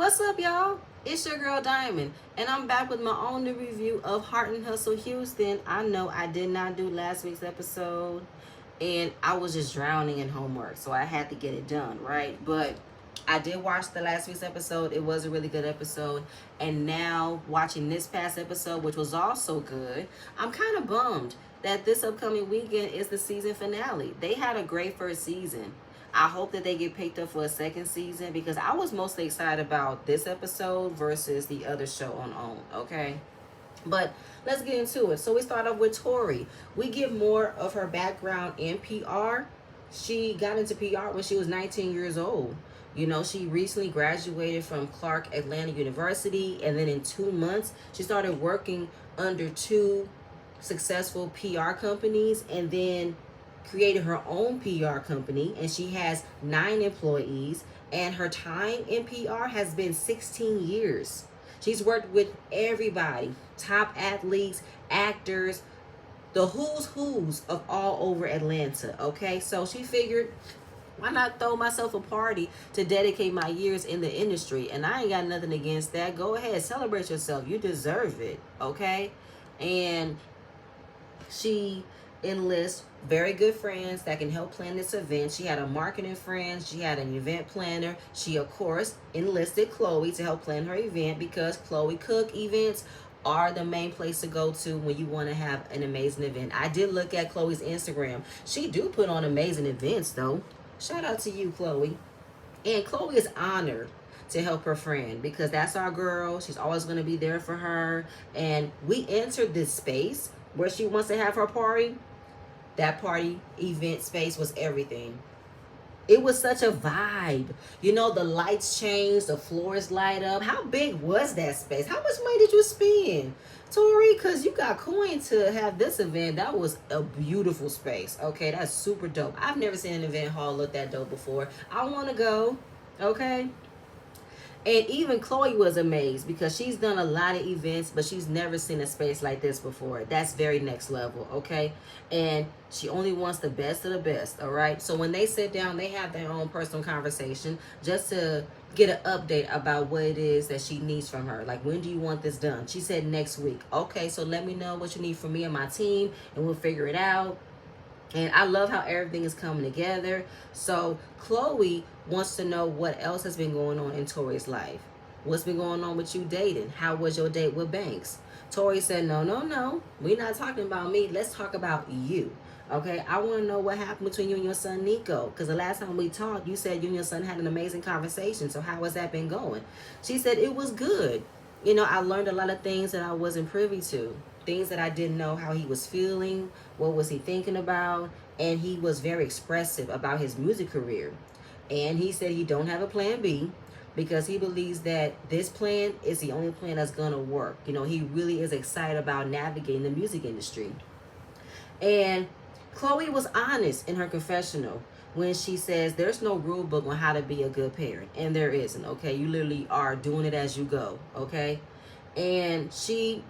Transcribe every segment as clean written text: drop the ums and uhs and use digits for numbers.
What's up, y'all? It's your girl Diamond, and I'm back with my own new review of Heart and Hustle Houston. I know I did not do last week's episode, and I was just drowning in homework, so I had to get it done, right? But I did watch the last week's episode. It was a really good episode, and now watching this past episode, which was also good, I'm kind of bummed that this upcoming weekend is the season finale. They had a great first season. I hope that they get picked up for a second season because I was mostly excited about this episode versus the other show on OWN, okay? But let's get into it. So we start off with Tori. We get more of her background in PR. She got into PR when she was 19 years old. You know, she recently graduated from Clark Atlanta University, and then in 2 months, she started working under two successful PR companies, and then created her own PR company, and she has 9 employees, and her time in PR has been 16 years. She's worked with everybody, top athletes, actors, the who's of all over Atlanta, okay? So she figured, why not throw myself a party to dedicate my years in the industry? And I ain't got nothing against that. Go ahead, celebrate yourself. You deserve it, okay? And she enlists very good friends that can help plan this event. She had a marketing friend, she had an event planner. She, of course, enlisted Chloe to help plan her event because Chloe Cook events are the main place to go to when you want to have an amazing event. I did look at Chloe's Instagram. She do put on amazing events, though. Shout out to you, Chloe. And Chloe is honored to help her friend because that's our girl. She's always going to be there for her. And we entered this space where she wants to have her party. That party event space was everything. It was such a vibe. You know, the lights changed, the floors light up. How big was that space? How much money did you spend, Tori? Because you got coin to have this event. That was a beautiful space. Okay, that's super dope. I've never seen an event hall look that dope before. I want to go. Okay. And even Chloe was amazed because she's done a lot of events, but she's never seen a space like this before. That's very next level, okay? And she only wants the best of the best, all right? So when they sit down, they have their own personal conversation just to get an update about what it is that she needs from her. Like, when do you want this done? She said next week. Okay, so let me know what you need from me and my team, and we'll figure it out. And I love how everything is coming together. So Chloe wants to know what else has been going on in Tori's life. What's been going on with you dating? How was your date with Banks? Tori said, no. We're not talking about me. Let's talk about you. Okay, I want to know what happened between you and your son Nico. Because the last time we talked, you said you and your son had an amazing conversation. So how has that been going? She said it was good. You know, I learned a lot of things that I wasn't privy to. Things that I didn't know how he was feeling, what was he thinking about, and he was very expressive about his music career. And he said he don't have a plan B because he believes that this plan is the only plan that's going to work. You know, he really is excited about navigating the music industry. And Chloe was honest in her confessional when she says there's no rule book on how to be a good parent. And there isn't, okay? You literally are doing it as you go, okay? And she,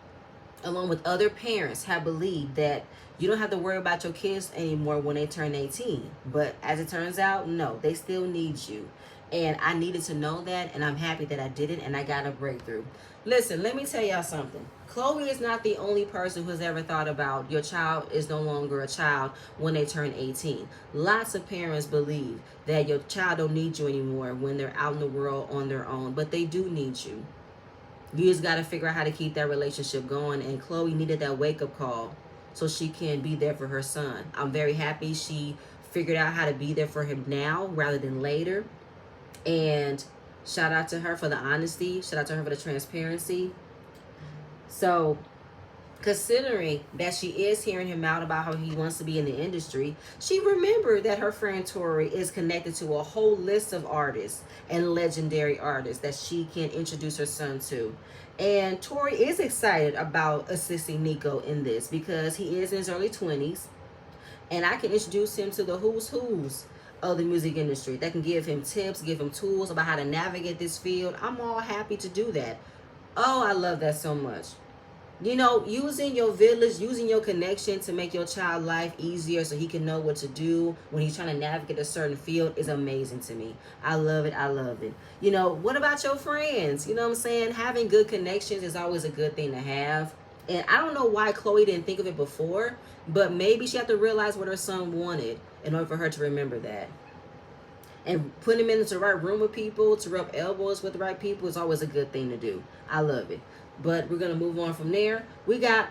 along with other parents, have believed that you don't have to worry about your kids anymore when they turn 18. But as it turns out, no, they still need you. And I needed to know that, and I'm happy that I did it, and I got a breakthrough. Listen, let me tell y'all something. Chloe is not the only person who's ever thought about your child is no longer a child when they turn 18. Lots of parents believe that your child don't need you anymore when they're out in the world on their own, but they do need you. You just got to figure out how to keep that relationship going, and Chloe needed that wake-up call so she can be there for her son. I'm very happy she figured out how to be there for him now rather than later. And shout out to her for the honesty. Shout out to her for the transparency. So, considering that she is hearing him out about how he wants to be in the industry, she remembered that her friend Tori is connected to a whole list of artists and legendary artists that she can introduce her son to. And Tori is excited about assisting Nico in this because he is in his early 20s. And I can introduce him to the who's of the music industry that can give him tips, give him tools about how to navigate this field. I'm all happy to do that. Oh, I love that so much. You know, using your village, using your connection to make your child life easier so he can know what to do when he's trying to navigate a certain field is amazing to me. I love it. I love it. You know, what about your friends? You know what I'm saying? Having good connections is always a good thing to have. And I don't know why Chloe didn't think of it before, but maybe she had to realize what her son wanted in order for her to remember that. And putting him into the right room with people, to rub elbows with the right people is always a good thing to do. I love it. But we're going to move on from there. We got...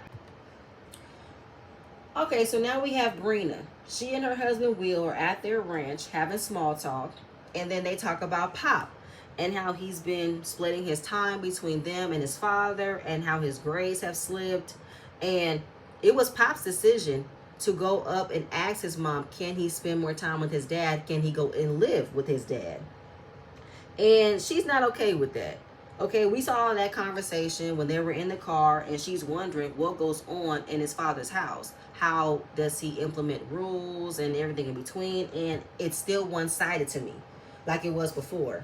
Okay, so now we have Brina. She and her husband Will are at their ranch having small talk. And then they talk about Pop and how he's been splitting his time between them and his father and how his grades have slipped. And it was Pop's decision to go up and ask his mom, can he spend more time with his dad? Can he go and live with his dad? And she's not okay with that. Okay, we saw that conversation when they were in the car, and she's wondering what goes on in his father's house. How does he implement rules and everything in between? And it's still one-sided to me, like it was before.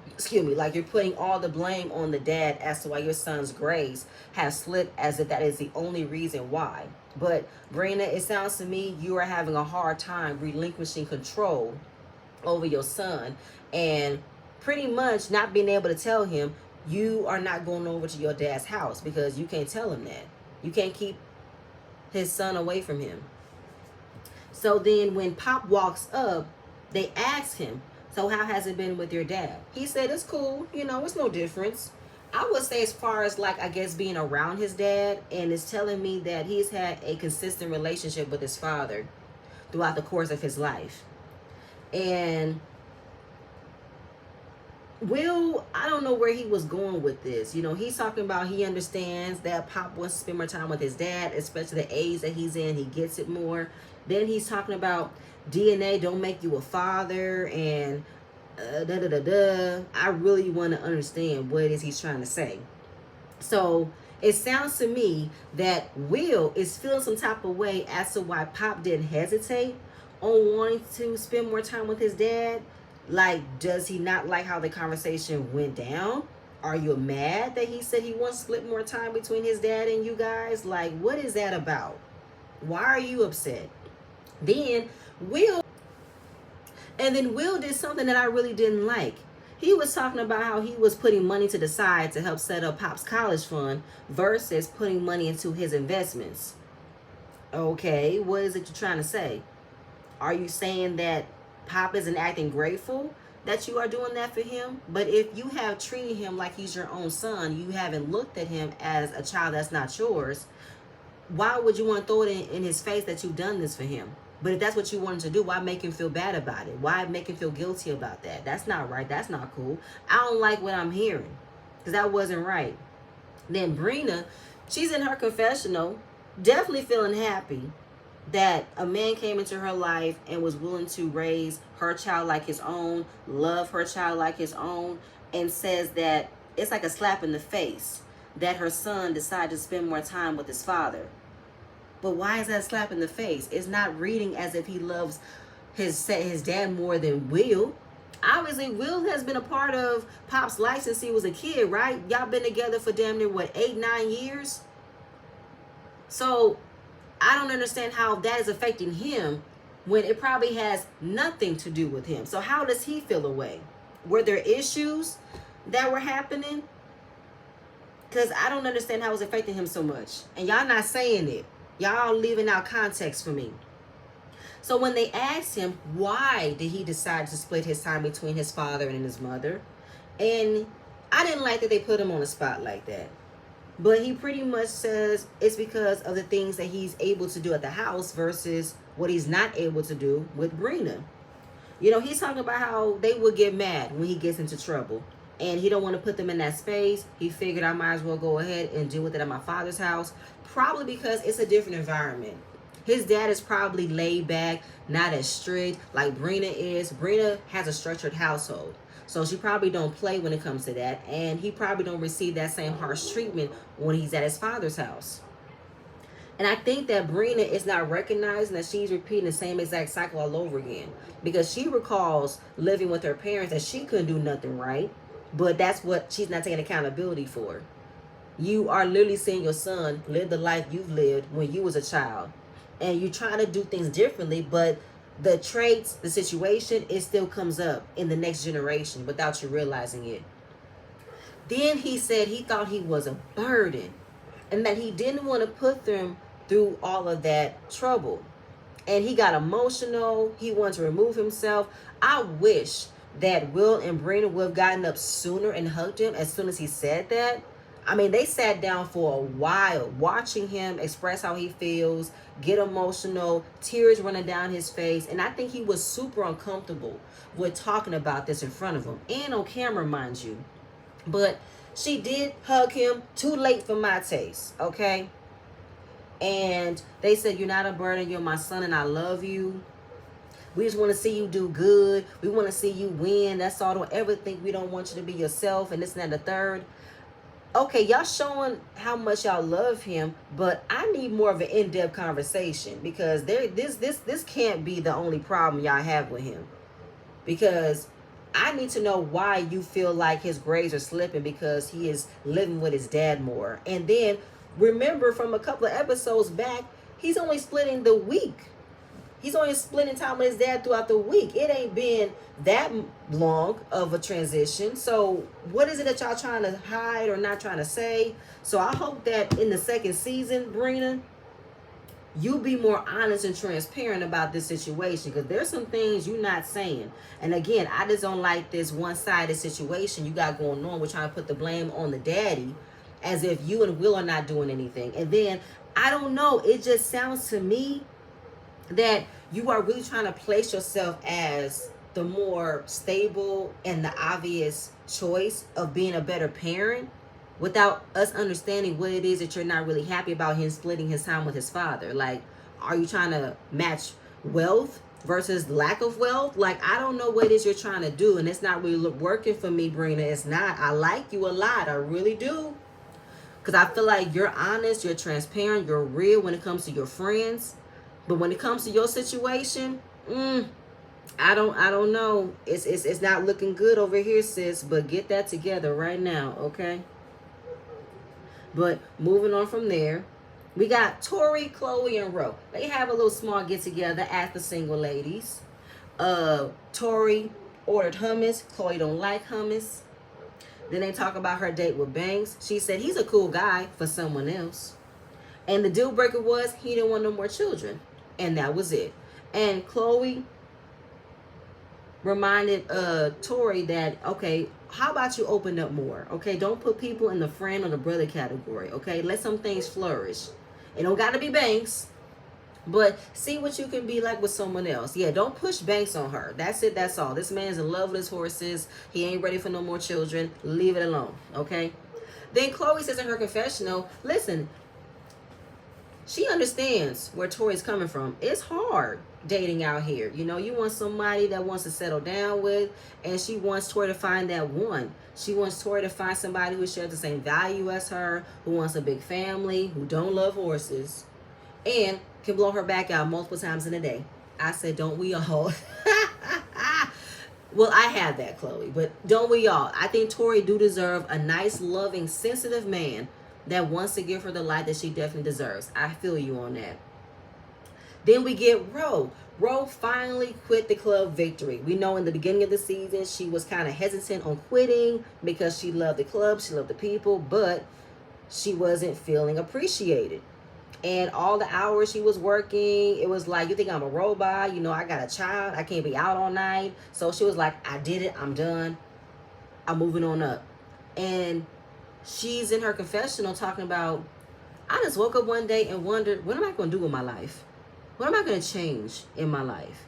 Excuse me, like you're putting all the blame on the dad as to why your son's grades have slipped, as if that is the only reason why. But Brina, it sounds to me you are having a hard time relinquishing control over your son and pretty much not being able to tell him you are not going over to your dad's house, because you can't tell him that. You can't keep his son away from him. So then when Pop walks up, they ask him, so how has it been with your dad? He said, it's cool. You know, it's no difference. I would say as far as like, I guess, being around his dad, and it's telling me that he's had a consistent relationship with his father throughout the course of his life. And Will, I don't know where he was going with this. You know, he's talking about he understands that Pop wants to spend more time with his dad, especially the age that he's in. He gets it more. Then he's talking about DNA don't make you a father and I really want to understand what it is he's trying to say. So it sounds to me that Will is feeling some type of way as to why Pop didn't hesitate on wanting to spend more time with his dad. Like, does he not like how the conversation went down? Are you mad that he said he wants to split more time between his dad and you guys? Like, what is that about? Why are you upset? Then Will did something that I really didn't like. He was talking about how he was putting money to the side to help set up Pop's college fund versus putting money into his investments. Okay, what is it you're trying to say? Are you saying that Pop isn't acting grateful that you are doing that for him? But if you have treated him like he's your own son, you haven't looked at him as a child that's not yours, why would you want to throw it in his face that you've done this for him? But if that's what you wanted to do, why make him feel bad about it? Why make him feel guilty about that? That's not right. That's not cool. I don't like what I'm hearing, because that wasn't right. Then Brina, she's in her confessional, definitely feeling happy that a man came into her life and was willing to raise her child like his own, love her child like his own, and says that it's like a slap in the face that her son decided to spend more time with his father. But why is that a slap in the face? It's not reading as if he loves his dad more than Will. Obviously, Will has been a part of Pop's life since he was a kid, right? Y'all been together for damn near, 8-9 years? So I don't understand how that is affecting him when it probably has nothing to do with him. So how does he feel away? Were there issues that were happening? Because I don't understand how it's affecting him so much. And y'all not saying it. Y'all leaving out context for me. So when they asked him, why did he decide to split his time between his father and his mother? And I didn't like that they put him on the spot like that. But he pretty much says it's because of the things that he's able to do at the house versus what he's not able to do with Brina. You know, he's talking about how they would get mad when he gets into trouble. And he don't want to put them in that space. He figured I might as well go ahead and deal with it at my father's house. Probably because it's a different environment. His dad is probably laid back, not as strict like Brina is. Brina has a structured household. So she probably don't play when it comes to that. And he probably don't receive that same harsh treatment when he's at his father's house. And I think that Brina is not recognizing that she's repeating the same exact cycle all over again. Because she recalls living with her parents that she couldn't do nothing right. But that's what she's not taking accountability for. You are literally seeing your son live the life you've lived when you was a child. And you're trying to do things differently, but the traits, the situation, it still comes up in the next generation without you realizing it. Then he said he thought he was a burden and that he didn't want to put them through all of that trouble. And he got emotional. He wanted to remove himself. I wish that Will and Brina would have gotten up sooner and hugged him as soon as he said that. I mean, they sat down for a while watching him express how he feels, get emotional, tears running down his face. And I think he was super uncomfortable with talking about this in front of him and on camera, mind you. But she did hug him, too late for my taste, okay? And they said, you're not a burden, you're my son and I love you. We just want to see you do good. We want to see you win. That's all. Don't ever think we don't want you to be yourself and this and that, the third. Okay, y'all showing how much y'all love him, but I need more of an in-depth conversation because this can't be the only problem y'all have with him. Because I need to know why you feel like his grades are slipping because he is living with his dad more. And then remember from a couple of episodes back, he's only splitting the week. He's only splitting time with his dad throughout the week. It ain't been that long of a transition. So what is it that y'all trying to hide or not trying to say? So I hope that in the second season, Brina, you be more honest and transparent about this situation because there's some things you're not saying. And again, I just don't like this one-sided situation you got going on. We're trying to put the blame on the daddy as if you and Will are not doing anything. And then, I don't know, it just sounds to me that you are really trying to place yourself as the more stable and the obvious choice of being a better parent without us understanding what it is that you're not really happy about him splitting his time with his father. Like, are you trying to match wealth versus lack of wealth? Like, I don't know what it is you're trying to do, and it's not really working for me, Brina. It's not. I like you a lot. I really do. Because I feel like you're honest, you're transparent, you're real when it comes to your friends. But when it comes to your situation, I don't know. It's not looking good over here, sis. But get that together right now, okay? But moving on from there, we got Tori, Chloe, and Ro. They have a little small get together at the single ladies. Tori ordered hummus. Chloe don't like hummus. Then they talk about her date with Banks. She said he's a cool guy for someone else. And the deal breaker was he didn't want no more children. And that was it. And Chloe reminded Tori that, okay, how about you open up more? Okay, don't put people in the friend or the brother category. Okay, let some things flourish. It don't got to be Banks, but see what you can be like with someone else. Yeah, don't push Banks on her. That's it. That's all. This man's in love with his horses. He ain't ready for no more children. Leave it alone. Okay. Then Chloe says in her confessional, listen, she understands where Tori's coming from. It's hard dating out here. You know, you want somebody that wants to settle down with, and she wants Tori to find that one. She wants Tori to find somebody who shares the same value as her, who wants a big family, who don't love horses, and can blow her back out multiple times in a day. I said, don't we all? Well, I have that, Chloe, but don't we all? I think Tori do deserve a nice, loving, sensitive man that wants to give her the life that she definitely deserves. I feel you on that. Then we get Ro. Ro finally quit the club victory. We know in the beginning of the season, she was kind of hesitant on quitting because she loved the club, she loved the people, but she wasn't feeling appreciated. And all the hours she was working, it was like, you think I'm a robot? You know, I got a child. I can't be out all night. So she was like, I did it. I'm done. I'm moving on up. And she's in her confessional talking about, I just woke up one day and wondered, what am I going to do with my life? What am I going to change in my life?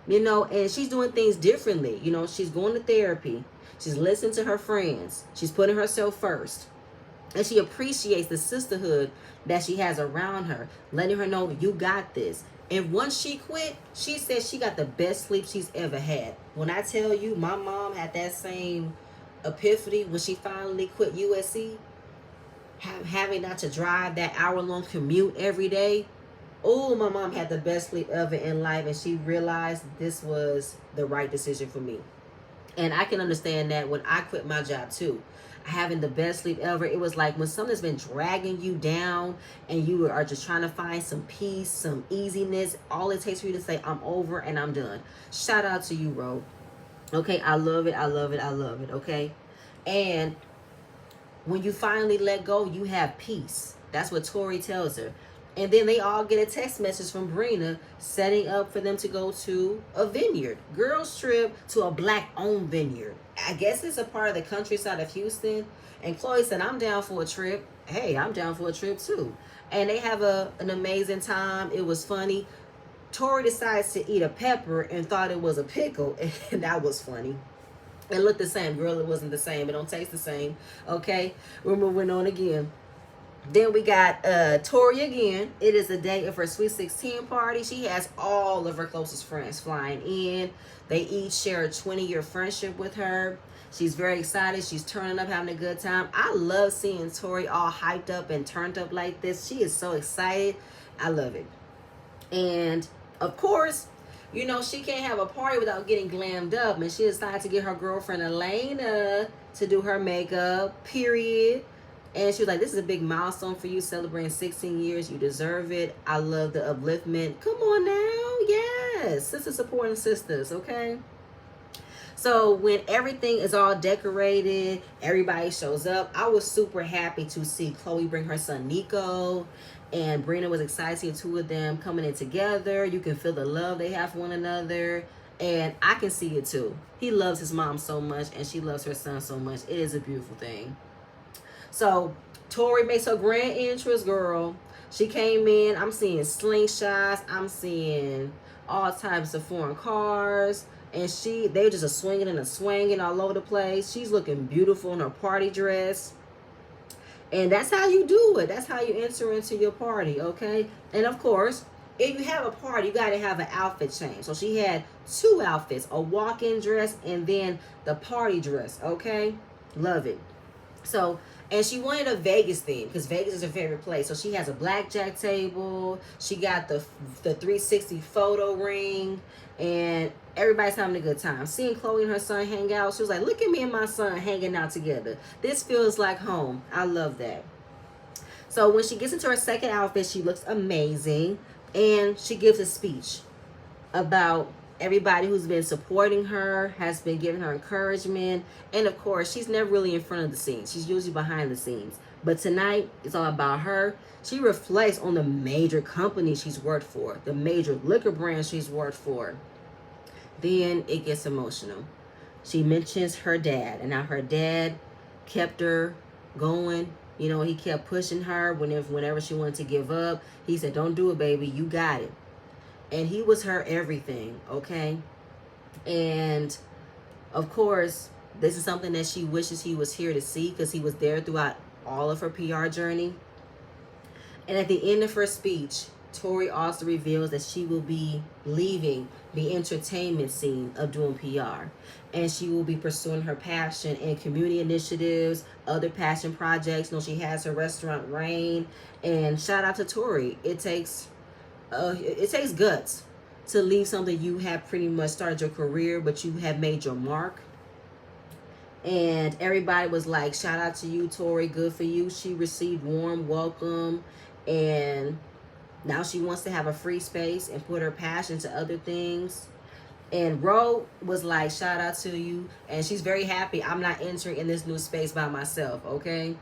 You know, and she's doing things differently. You know, she's going to therapy. She's listening to her friends. She's putting herself first. And she appreciates the sisterhood that she has around her, letting her know, you got this. And once she quit, she said she got the best sleep she's ever had. When I tell you, my mom had that same epiphany when she finally quit USC, having not to drive that hour-long commute every day. Oh, my mom had the best sleep ever in life, and she realized this was the right decision for me. And I can understand that when I quit my job too. I having the best sleep ever. It was like when something's been dragging you down and you are just trying to find some peace, some easiness. All it takes for you to say, I'm over and I'm done. Shout out to you, Ro. Okay, I love it. I love it. I love it. Okay. And when you finally let go, you have peace. That's what Tori tells her. And then they all get a text message from Brina setting up for them to go to a vineyard. Girls trip to a black-owned vineyard. I guess it's a part of the countryside of Houston. And Chloe said, I'm down for a trip. Hey, I'm down for a trip too. And they have an amazing time. It was funny. Tori decides to eat a pepper and thought it was a pickle. And that was funny. It looked the same. Girl, it wasn't the same. It don't taste the same. Okay? We're moving on again. Then we got Tori again. It is the day of her Sweet 16 party. She has all of her closest friends flying in. They each share a 20-year friendship with her. She's very excited. She's turning up, having a good time. I love seeing Tori all hyped up and turned up like this. She is so excited. I love it. And, of course, you know, she can't have a party without getting glammed up. And she decided to get her girlfriend Elena to do her makeup, period. And she was like, this is a big milestone for you, celebrating 16 years. You deserve it. I love the upliftment. Come on now. Yes. Sisters supporting sisters, okay? So when everything is all decorated, everybody shows up. I was super happy to see Chloe bring her son Nico. And Brina was excited to see the two of them coming in together. You can feel the love they have for one another. And I can see it too. He loves his mom so much, and she loves her son so much. It is a beautiful thing. So Tori makes her grand entrance, girl. She came in. I'm seeing slingshots. I'm seeing all types of foreign cars. And they were just a swinging and a swinging all over the place. She's looking beautiful in her party dress. And that's how you do it. That's how you enter into your party, okay? And of course, if you have a party, you got to have an outfit change. So she had two outfits, a walk-in dress and then the party dress, okay? Love it. So, and she wanted a Vegas theme because Vegas is her favorite place. So she has a blackjack table. She got the 360 photo ring. And everybody's having a good time. Seeing Chloe and her son hang out, she was like, look at me and my son hanging out together. This feels like home. I love that. So when she gets into her second outfit, she looks amazing. And she gives a speech about everybody who's been supporting her, has been giving her encouragement. And of course, she's never really in front of the scenes. She's usually behind the scenes. But tonight, it's all about her. She reflects on the major companies she's worked for, the major liquor brands she's worked for. Then it gets emotional. She mentions her dad, and how her dad kept her going. You know, he kept pushing her whenever she wanted to give up. He said, don't do it, baby. You got it. And he was her everything, okay? And, of course, this is something that she wishes he was here to see because he was there throughout all of her PR journey. And at the end of her speech, Tori also reveals that she will be leaving the entertainment scene of doing PR. And she will be pursuing her passion in community initiatives, other passion projects. You know, she has her restaurant, Rain. And shout out to Tori. It takes guts to leave something you have pretty much started your career, but you have made your mark. And everybody was like, shout out to you, Tori. Good for you. She received warm welcome. And now she wants to have a free space and put her passion to other things. And Ro was like, shout out to you. And she's very happy I'm not entering in this new space by myself, okay?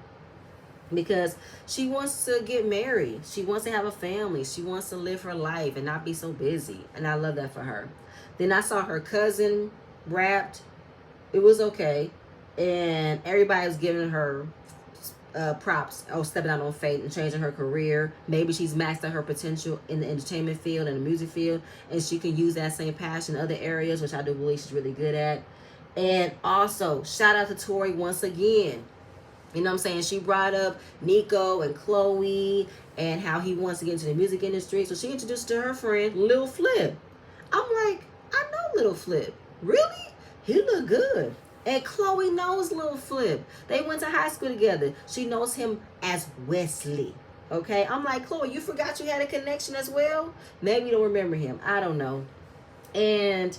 Because she wants to get married. She wants to have a family. She wants to live her life and not be so busy. And I love that for her. Then I saw her cousin rapped. It was okay. And everybody was giving her props. Oh, stepping out on faith and changing her career. Maybe she's maxed out her potential in the entertainment field and the music field. And she can use that same passion in other areas, which I do believe she's really good at. And also, shout out to Tori once again. You know what I'm saying? She brought up Nico and Chloe and how he wants to get into the music industry. So she introduced to her friend, Lil Flip. I'm like, I know Lil Flip. Really? He look good. And Chloe knows Lil Flip. They went to high school together. She knows him as Wesley. Okay? I'm like, Chloe, you forgot you had a connection as well? Maybe you don't remember him. I don't know. And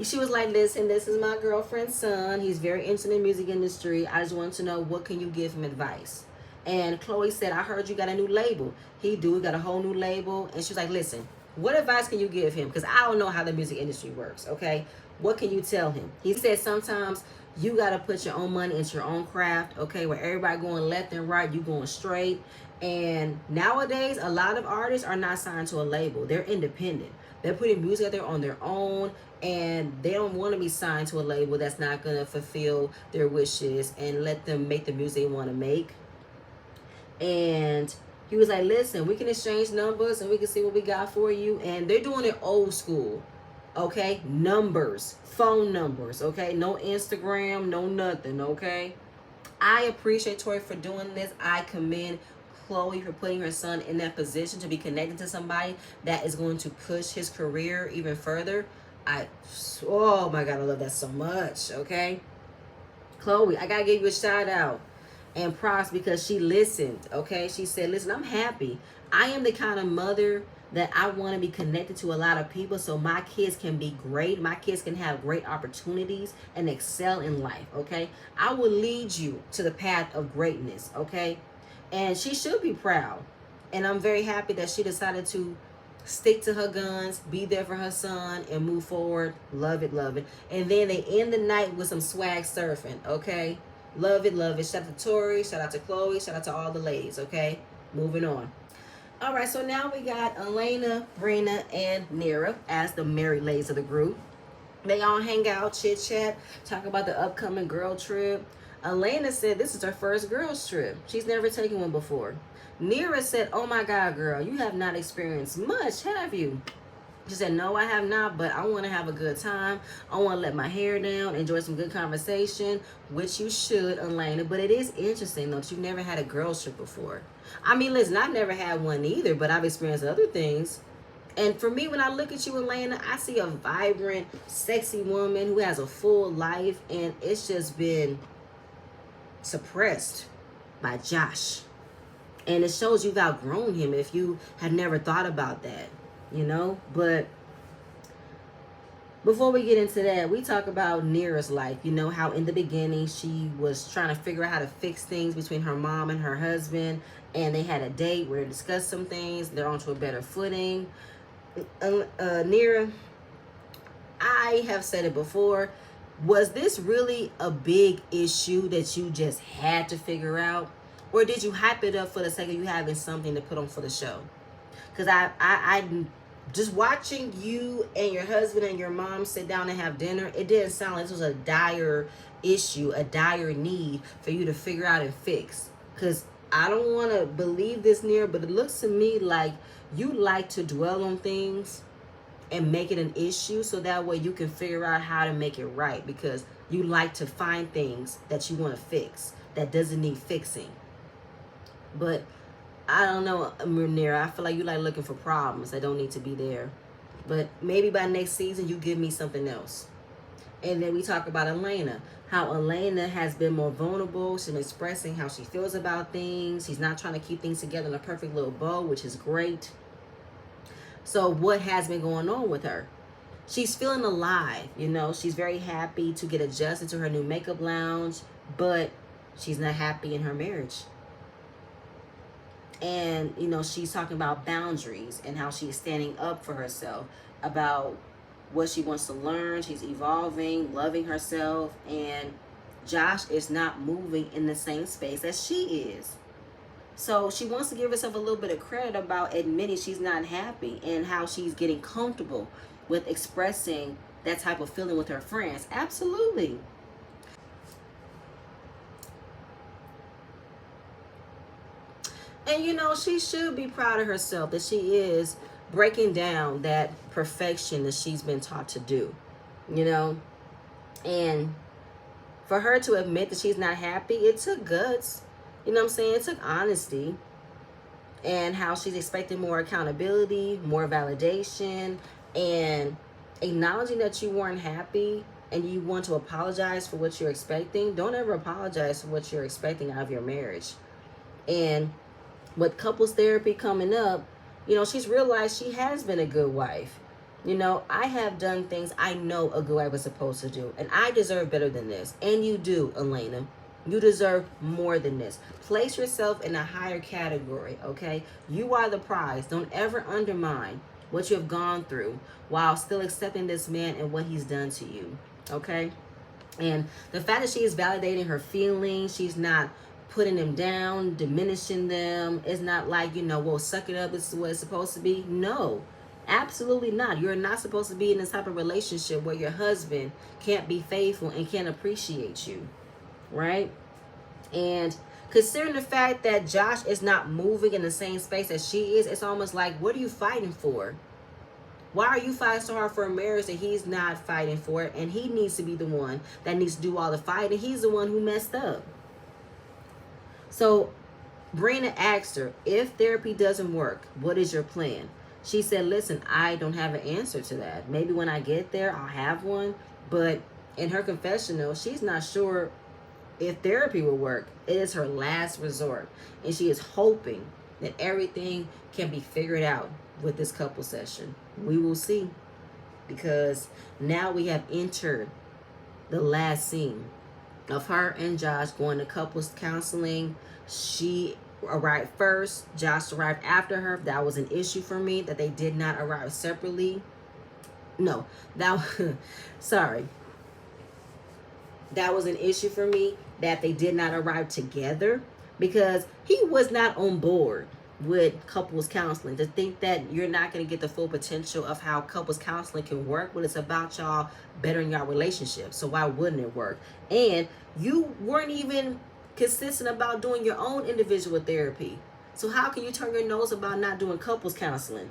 She was like, listen, this is my girlfriend's son. He's very interested in the music industry. I just want to know, what can you give him advice? And Chloe said, I heard you got a new label. He got a whole new label. And she was like, listen, what advice can you give him? Because I don't know how the music industry works, okay? What can you tell him? He said sometimes you got to put your own money into your own craft, okay? Where everybody going left and right, you going straight. And nowadays, a lot of artists are not signed to a label. They're independent. They're putting music out there on their own, and they don't want to be signed to a label that's not going to fulfill their wishes and let them make the music they want to make. And he was like, listen, we can exchange numbers and we can see what we got for you. And they're doing it old school, okay? Numbers, phone numbers, okay? No Instagram, no nothing, okay? I appreciate Tori for doing this. I commend Chloe for putting her son in that position to be connected to somebody that is going to push his career even further. Oh my God, I love that so much, okay? Chloe, I gotta give you a shout out and props because she listened, okay? She said, listen, I'm happy. I am the kind of mother that I want to be connected to a lot of people so my kids can be great. My kids can have great opportunities and excel in life, okay? I will lead you to the path of greatness, okay? And she should be proud. And I'm very happy that she decided to stick to her guns, be there for her son, and move forward. Love it, love it. And then they end the night with some swag surfing, okay? Love it, love it. Shout out to Tori, shout out to Chloe, shout out to all the ladies, okay? Moving on. All right, so now we got Elena, Brina, and Nira as the married ladies of the group. They all hang out, chit chat, talk about the upcoming girl trip. Elena said this is her first girls trip. She's never taken one before. Nira said, oh my God, girl, you have not experienced much, have you? She said, no, I have not, but I want to have a good time. I want to let my hair down, enjoy some good conversation, which you should, Elena. But it is interesting, though, that you've never had a girls trip before. I mean, listen, I've never had one either, but I've experienced other things. And for me, when I look at you, Elena, I see a vibrant, sexy woman who has a full life, and it's just been suppressed by Josh. And it shows you've outgrown him if you had never thought about that, you know? But before we get into that, we talk about Nira's life. You know how in the beginning she was trying to figure out how to fix things between her mom and her husband. And they had a date where they discussed some things. They're onto a better footing. Nira, I have said it before. Was this really a big issue that you just had to figure out? Or did you hype it up for the sake of you having something to put on for the show? Because I just watching you and your husband and your mom sit down and have dinner, it didn't sound like this was a dire issue, a dire need for you to figure out and fix. Because I don't want to believe this, near, but it looks to me like you like to dwell on things and make it an issue so that way you can figure out how to make it right, because you like to find things that you want to fix that doesn't need fixing. But I don't know, Munira, I feel like you like looking for problems that don't need to be there. But maybe by next season you give me something else. And then we talk about Elena, how Elena has been more vulnerable. She's been expressing how she feels about things. She's not trying to keep things together in a perfect little bow, which is great. So what has been going on with her? She's feeling alive, you know. She's very happy to get adjusted to her new makeup lounge, but she's not happy in her marriage. And, you know, she's talking about boundaries and how she's standing up for herself, about what she wants to learn. She's evolving, loving herself, and Josh is not moving in the same space as she is. So she wants to give herself a little bit of credit about admitting she's not happy and how she's getting comfortable with expressing that type of feeling with her friends. Absolutely. And, you know, she should be proud of herself that she is breaking down that perfection that she's been taught to do, you know. And for her to admit that she's not happy, it took guts. You know what I'm saying? It took honesty. And how she's expecting more accountability, more validation, and acknowledging that you weren't happy and you want to apologize for what you're expecting. Don't ever apologize for what you're expecting out of your marriage. And with couples therapy coming up, you know, she's realized she has been a good wife. You know, I have done things I know a good wife was supposed to do, and I deserve better than this. And you do, Elena. You deserve more than this. Place yourself in a higher category, okay? You are the prize. Don't ever undermine what you have gone through while still accepting this man and what he's done to you, okay? And the fact that she is validating her feelings, she's not putting them down, diminishing them. It's not like, you know, well, suck it up, this is what it's supposed to be. No, absolutely not. You're not supposed to be in this type of relationship where your husband can't be faithful and can't appreciate you, right? And considering the fact that Josh is not moving in the same space as she is, it's almost like, what are you fighting for? Why are you fighting so hard for a marriage that he's not fighting for it? And he needs to be the one that needs to do all the fighting. He's the one who messed up. So Brina asked her, if therapy doesn't work, what is your plan? She said, listen, I don't have an answer to that. Maybe when I get there, I'll have one. But in her confessional, she's not sure if therapy will work. It is her last resort. And she is hoping that everything can be figured out with this couple session. We will see. Because now we have entered the last scene of her and Josh going to couples counseling. She arrived first. Josh arrived after her. That was an issue for me, that they did not arrive separately. No, that sorry. That was an issue for me, that they did not arrive together, because he was not on board with couples counseling. To think that you're not going to get the full potential of how couples counseling can work when it's about y'all bettering y'all relationship. So why wouldn't it work? And you weren't even consistent about doing your own individual therapy. So how can you turn your nose about not doing couples counseling?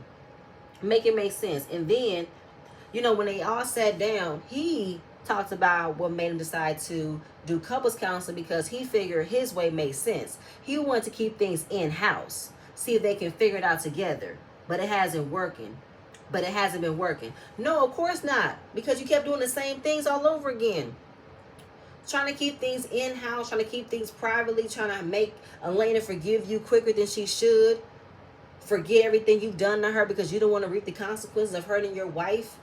Make it make sense. And then, you know, when they all sat down, he talked about what made him decide to do couples counseling, because he figured his way made sense. He wanted to keep things in-house, see if they can figure it out together. But it hasn't working. But it hasn't been working. No, of course not. Because you kept doing the same things all over again. Trying to keep things in-house, trying to keep things privately, trying to make Elena forgive you quicker than she should. Forget everything you've done to her because you don't want to reap the consequences of hurting your wife.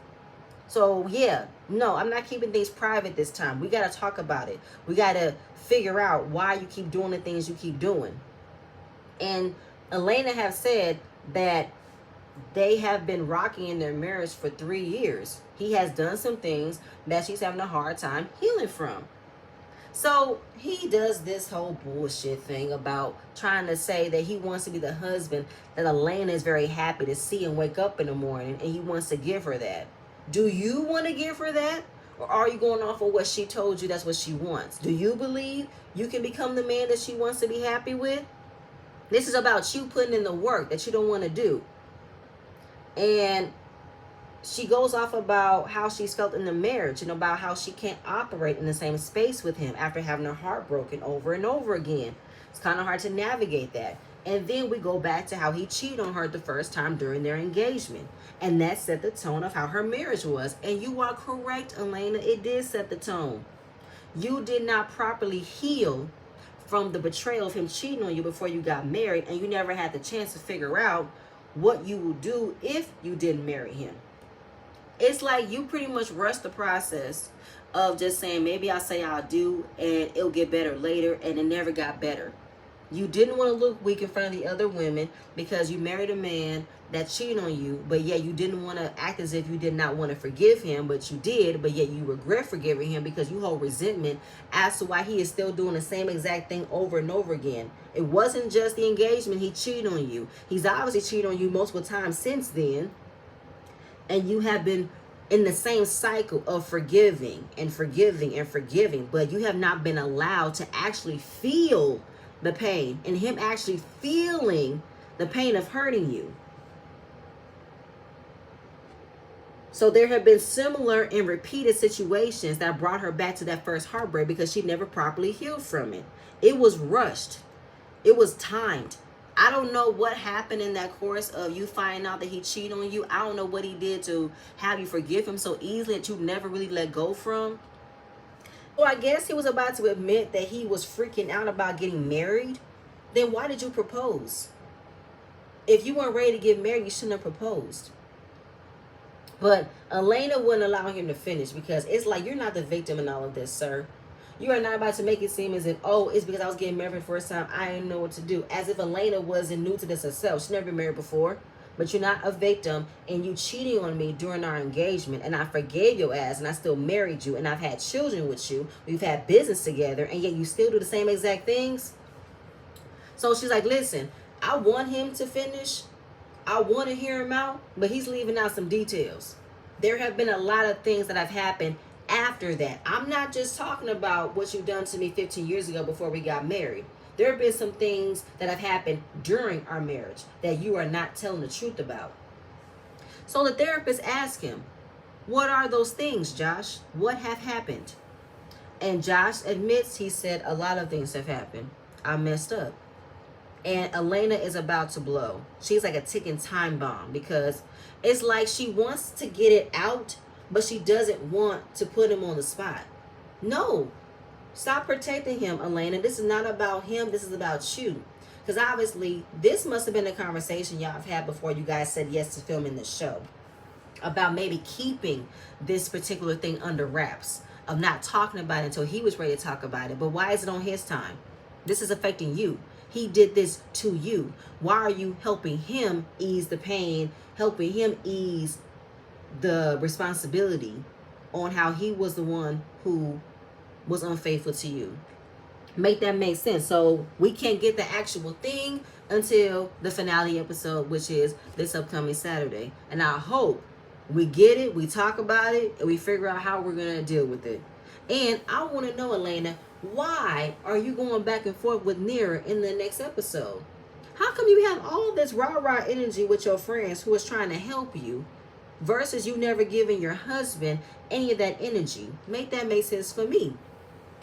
So yeah, no, I'm not keeping things private this time. We got to talk about it. We got to figure out why you keep doing the things you keep doing. And Elena have said that they have been rocking in their marriage for 3 years. He has done some things that she's having a hard time healing from. So he does this whole bullshit thing about trying to say that he wants to be the husband that Elena is very happy to see and wake up in the morning, and he wants to give her that. Do you want to give her that? Or are you going off of what she told you that's what she wants? Do you believe you can become the man that she wants to be happy with? This is about you putting in the work that you don't want to do. And she goes off about how she's felt in the marriage and about how she can't operate in the same space with him after having her heart broken over and over again. It's kind of hard to navigate that. And then we go back to how he cheated on her the first time during their engagement. And that set the tone of how her marriage was. And you are correct, Elena. It did set the tone. You did not properly heal from the betrayal of him cheating on you before you got married. And you never had the chance to figure out what you would do if you didn't marry him. It's like you pretty much rushed the process of just saying, maybe I'll say I'll do and it'll get better later. And it never got better. You didn't want to look weak in front of the other women because you married a man that cheated on you, but yet you didn't want to act as if you did not want to forgive him, but you did, but yet you regret forgiving him because you hold resentment as to why he is still doing the same exact thing over and over again. It wasn't just the engagement he cheated on you. He's obviously cheated on you multiple times since then, and you have been in the same cycle of forgiving and forgiving and forgiving, but you have not been allowed to actually feel the pain and him actually feeling the pain of hurting you. So there have been similar and repeated situations that brought her back to that first heartbreak because she never properly healed from it. It was rushed. It was timed. I don't know what happened in that course of you finding out that he cheated on you. I don't know what he did to have you forgive him so easily that you never really let go from. Well, I guess he was about to admit that he was freaking out about getting married. Then why did you propose? If you weren't ready to get married, you shouldn't have proposed. But Elena wouldn't allow him to finish because it's like, you're not the victim in all of this, sir. You are not about to make it seem as if, oh, it's because I was getting married for the first time, I didn't know what to do. As if Elena wasn't new to this herself. She's never been married before. But you're not a victim, and you cheating on me during our engagement, and I forgave your ass, and I still married you, and I've had children with you. We've had business together, and yet you still do the same exact things. So she's like, listen, I want him to finish. I want to hear him out, but he's leaving out some details. There have been a lot of things that have happened after that. I'm not just talking about what you've done to me 15 years ago before we got married. There have been some things that have happened during our marriage that you are not telling the truth about. So the therapist asked him, what are those things, Josh? What have happened? And Josh admits, he said, a lot of things have happened. I messed up. And Elena is about to blow. She's like a ticking time bomb because it's like she wants to get it out, but she doesn't want to put him on the spot. No. Stop protecting him, Elena. This is not about him. This is about you. Because obviously, this must have been a conversation y'all have had before you guys said yes to filming this show. About maybe keeping this particular thing under wraps. Of not talking about it until he was ready to talk about it. But why is it on his time? This is affecting you. He did this to you. Why are you helping him ease the pain, helping him ease the responsibility on how he was the one who was unfaithful to you? Make that make sense. So we can't get the actual thing until the finale episode, which is this upcoming Saturday. And I hope we get it, we talk about it, and we figure out how we're going to deal with it. And I want to know, Elena, why are you going back and forth with Nira in the next episode? How come you have all this rah-rah energy with your friends who is trying to help you versus you never giving your husband any of that energy? Make that make sense for me.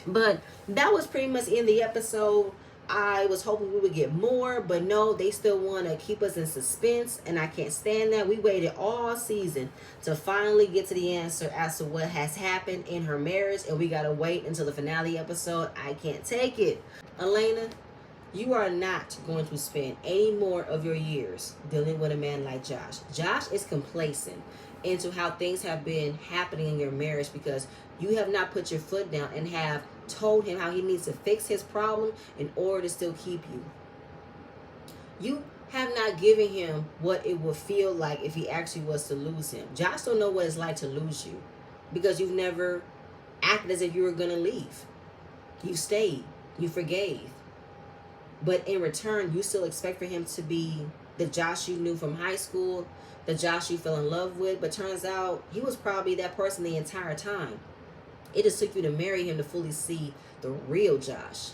But that was pretty much in the episode. I was hoping we would get more, but no, they still want to keep us in suspense, and I can't stand that. We waited all season to finally get to the answer as to what has happened in her marriage, and we got to wait until the finale episode. I can't take it. Elena, you are not going to spend any more of your years dealing with a man like Josh. Josh is complacent into how things have been happening in your marriage because you have not put your foot down and have told him how he needs to fix his problem in order to still keep you. You have not given him what it would feel like if he actually was to lose him. Josh don't know what it's like to lose you because you've never acted as if you were going to leave. You stayed. You forgave. But in return, you still expect for him to be the Josh you knew from high school, the Josh you fell in love with. But turns out he was probably that person the entire time. It just took you to marry him to fully see the real Josh.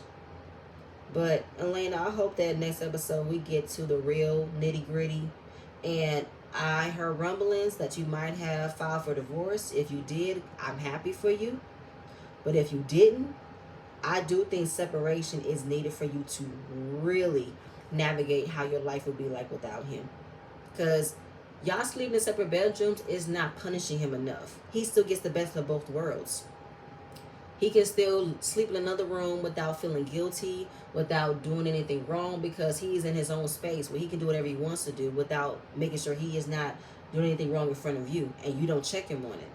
But Elena, I hope that next episode we get to the real nitty gritty. And I heard rumblings that you might have filed for divorce. If you did, I'm happy for you. But if you didn't, I do think separation is needed for you to really navigate how your life would be like without him. Because y'all sleeping in separate bedrooms is not punishing him enough. He still gets the best of both worlds. He can still sleep in another room without feeling guilty, without doing anything wrong, because he's in his own space where he can do whatever he wants to do without making sure he is not doing anything wrong in front of you, and you don't check him on it.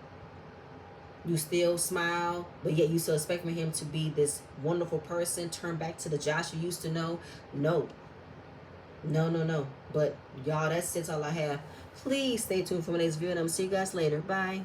You still smile, but yet you still expect him to be this wonderful person, turn back to the Josh you used to know. No. No. But y'all, that's all I have. Please stay tuned for my next video, and I'm going to see you guys later. Bye.